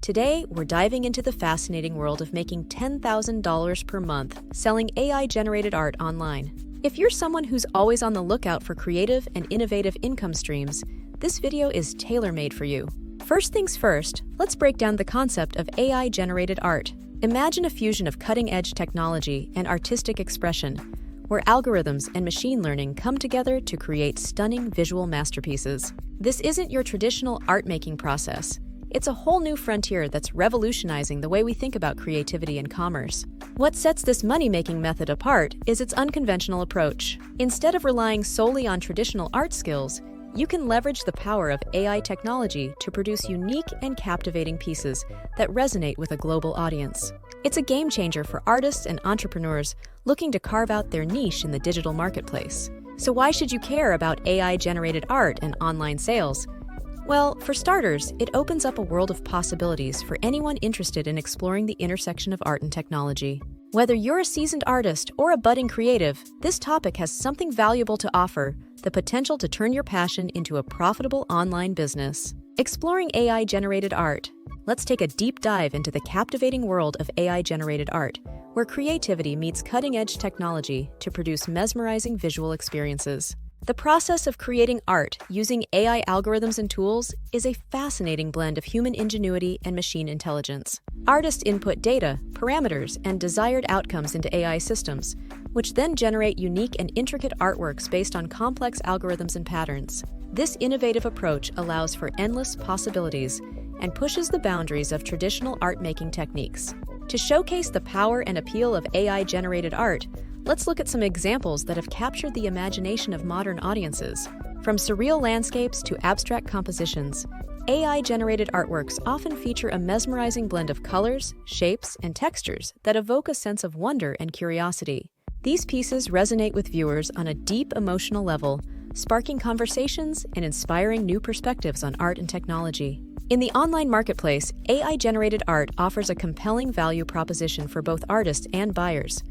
Today, we're diving into the fascinating world of making $10,000 per month selling AI-generated art online. If you're someone who's always on the lookout for creative and innovative income streams, this video is tailor-made for you. First things first, let's break down the concept of AI-generated art. Imagine a fusion of cutting-edge technology and artistic expression, where algorithms and machine learning come together to create stunning visual masterpieces. This isn't your traditional art-making process. It's a whole new frontier that's revolutionizing the way we think about creativity and commerce. What sets this money-making method apart is its unconventional approach. Instead of relying solely on traditional art skills, you can leverage the power of AI technology to produce unique and captivating pieces that resonate with a global audience. It's a game changer for artists and entrepreneurs looking to carve out their niche in the digital marketplace. So why should you care about AI-generated art and online sales? Well, for starters, it opens up a world of possibilities for anyone interested in exploring the intersection of art and technology. Whether you're a seasoned artist or a budding creative, this topic has something valuable to offer: the potential to turn your passion into a profitable online business. Exploring AI-generated art. Let's take a deep dive into the captivating world of AI-generated art, where creativity meets cutting-edge technology to produce mesmerizing visual experiences. The process of creating art using AI algorithms and tools is a fascinating blend of human ingenuity and machine intelligence. Artists input data, parameters, and desired outcomes into AI systems, which then generate unique and intricate artworks based on complex algorithms and patterns. This innovative approach allows for endless possibilities and pushes the boundaries of traditional art-making techniques. To showcase the power and appeal of AI-generated art, let's look at some examples that have captured the imagination of modern audiences. From surreal landscapes to abstract compositions, AI-generated artworks often feature a mesmerizing blend of colors, shapes, and textures that evoke a sense of wonder and curiosity. These pieces resonate with viewers on a deep emotional level, sparking conversations and inspiring new perspectives on art and technology. In the online marketplace, AI-generated art offers a compelling value proposition for both artists and buyers.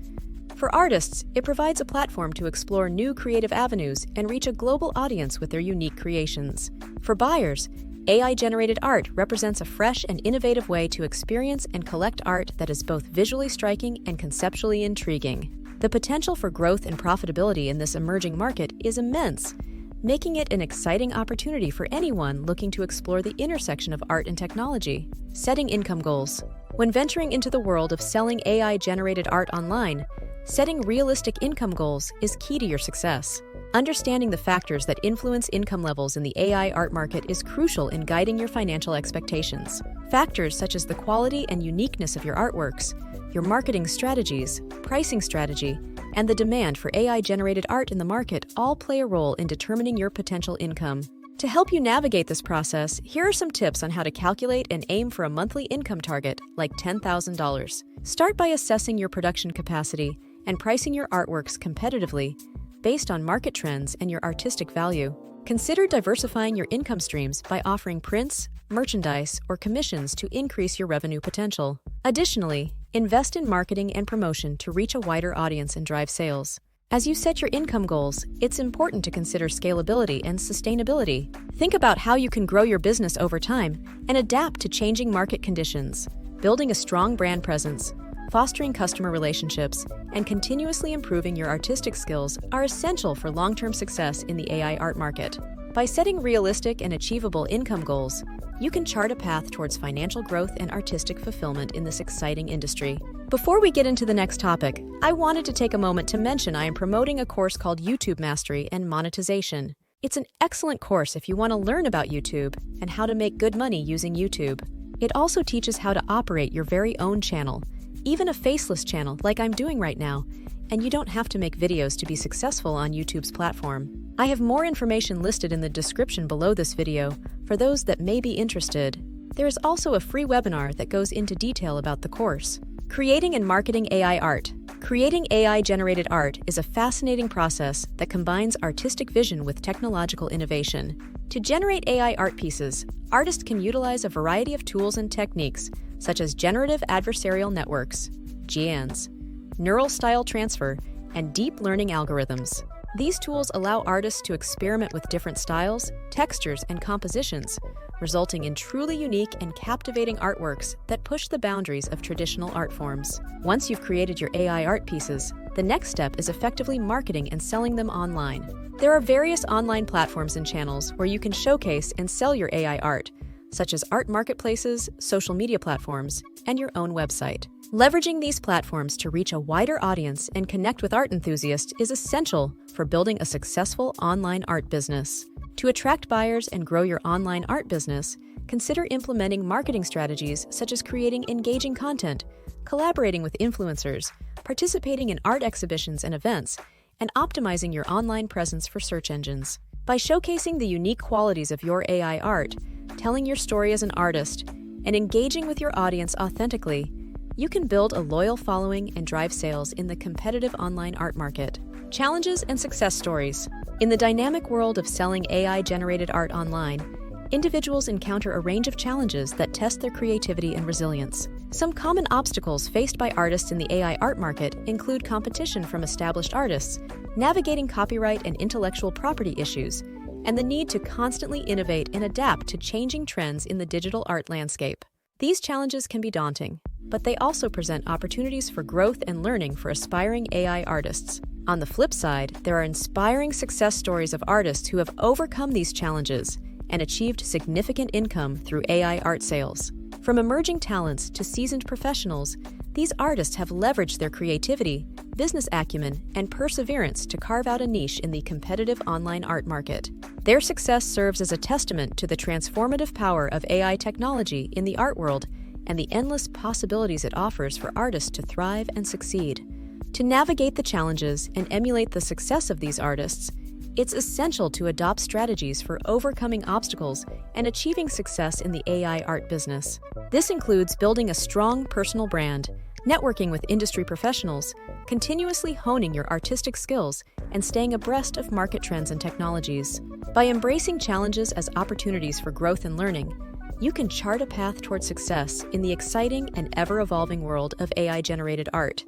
For artists, it provides a platform to explore new creative avenues and reach a global audience with their unique creations. For buyers, AI-generated art represents a fresh and innovative way to experience and collect art that is both visually striking and conceptually intriguing. The potential for growth and profitability in this emerging market is immense, making it an exciting opportunity for anyone looking to explore the intersection of art and technology. Setting income goals. When venturing into the world of selling AI-generated art online, setting realistic income goals is key to your success. Understanding the factors that influence income levels in the AI art market is crucial in guiding your financial expectations. Factors such as the quality and uniqueness of your artworks, your marketing strategies, pricing strategy, and the demand for AI-generated art in the market all play a role in determining your potential income. To help you navigate this process, here are some tips on how to calculate and aim for a monthly income target, like $10,000. Start by assessing your production capacity and pricing your artworks competitively based on market trends and your artistic value. Consider diversifying your income streams by offering prints, merchandise, or commissions to increase your revenue potential. Additionally, invest in marketing and promotion to reach a wider audience and drive sales. As you set your income goals, it's important to consider scalability and sustainability. Think about how you can grow your business over time and adapt to changing market conditions. Building a strong brand presence, fostering customer relationships, and continuously improving your artistic skills are essential for long-term success in the AI art market. By setting realistic and achievable income goals, you can chart a path towards financial growth and artistic fulfillment in this exciting industry. Before we get into the next topic, I wanted to take a moment to mention I am promoting a course called YouTube Mastery and Monetization. It's an excellent course if you want to learn about YouTube and how to make good money using YouTube. It also teaches how to operate your very own channel, even a faceless channel like I'm doing right now, and you don't have to make videos to be successful on YouTube's platform. I have more information listed in the description below this video for those that may be interested. There is also a free webinar that goes into detail about the course. Creating and marketing AI art. Creating AI-generated art is a fascinating process that combines artistic vision with technological innovation. To generate AI art pieces, artists can utilize a variety of tools and techniques, such as generative adversarial networks, GANs, neural style transfer, and deep learning algorithms. These tools allow artists to experiment with different styles, textures, and compositions, resulting in truly unique and captivating artworks that push the boundaries of traditional art forms. Once you've created your AI art pieces, the next step is effectively marketing and selling them online. There are various online platforms and channels where you can showcase and sell your AI art, such as art marketplaces, social media platforms, and your own website. Leveraging these platforms to reach a wider audience and connect with art enthusiasts is essential for building a successful online art business. To attract buyers and grow your online art business, consider implementing marketing strategies such as creating engaging content, collaborating with influencers, participating in art exhibitions and events, and optimizing your online presence for search engines. By showcasing the unique qualities of your AI art, telling your story as an artist, and engaging with your audience authentically, you can build a loyal following and drive sales in the competitive online art market. Challenges and success stories. In the dynamic world of selling AI-generated art online, individuals encounter a range of challenges that test their creativity and resilience. Some common obstacles faced by artists in the AI art market include competition from established artists, navigating copyright and intellectual property issues, and the need to constantly innovate and adapt to changing trends in the digital art landscape. These challenges can be daunting, but they also present opportunities for growth and learning for aspiring AI artists. On the flip side, there are inspiring success stories of artists who have overcome these challenges and achieved significant income through AI art sales. From emerging talents to seasoned professionals, these artists have leveraged their creativity, business acumen, and perseverance to carve out a niche in the competitive online art market. Their success serves as a testament to the transformative power of AI technology in the art world and the endless possibilities it offers for artists to thrive and succeed. To navigate the challenges and emulate the success of these artists, it's essential to adopt strategies for overcoming obstacles and achieving success in the AI art business. This includes building a strong personal brand, networking with industry professionals, continuously honing your artistic skills, and staying abreast of market trends and technologies. By embracing challenges as opportunities for growth and learning, you can chart a path toward success in the exciting and ever-evolving world of AI-generated art.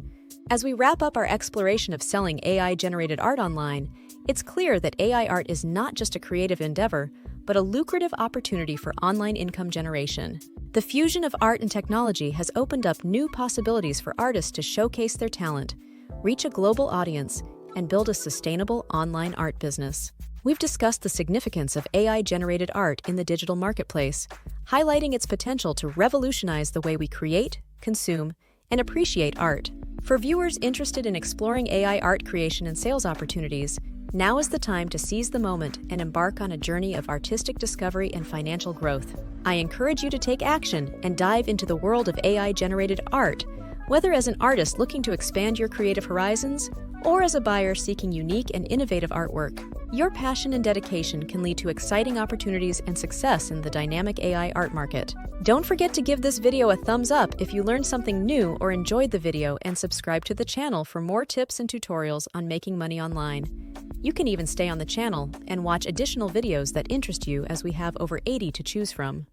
As we wrap up our exploration of selling AI-generated art online, it's clear that AI art is not just a creative endeavor, but a lucrative opportunity for online income generation. The fusion of art and technology has opened up new possibilities for artists to showcase their talent, reach a global audience, and build a sustainable online art business. We've discussed the significance of AI-generated art in the digital marketplace, highlighting its potential to revolutionize the way we create, consume, and appreciate art. For viewers interested in exploring AI art creation and sales opportunities, now is the time to seize the moment and embark on a journey of artistic discovery and financial growth. I encourage you to take action and dive into the world of AI-generated art, whether as an artist looking to expand your creative horizons or as a buyer seeking unique and innovative artwork. Your passion and dedication can lead to exciting opportunities and success in the dynamic AI art market. Don't forget to give this video a thumbs up if you learned something new or enjoyed the video, and subscribe to the channel for more tips and tutorials on making money online. You can even stay on the channel and watch additional videos that interest you, as we have over 80 to choose from.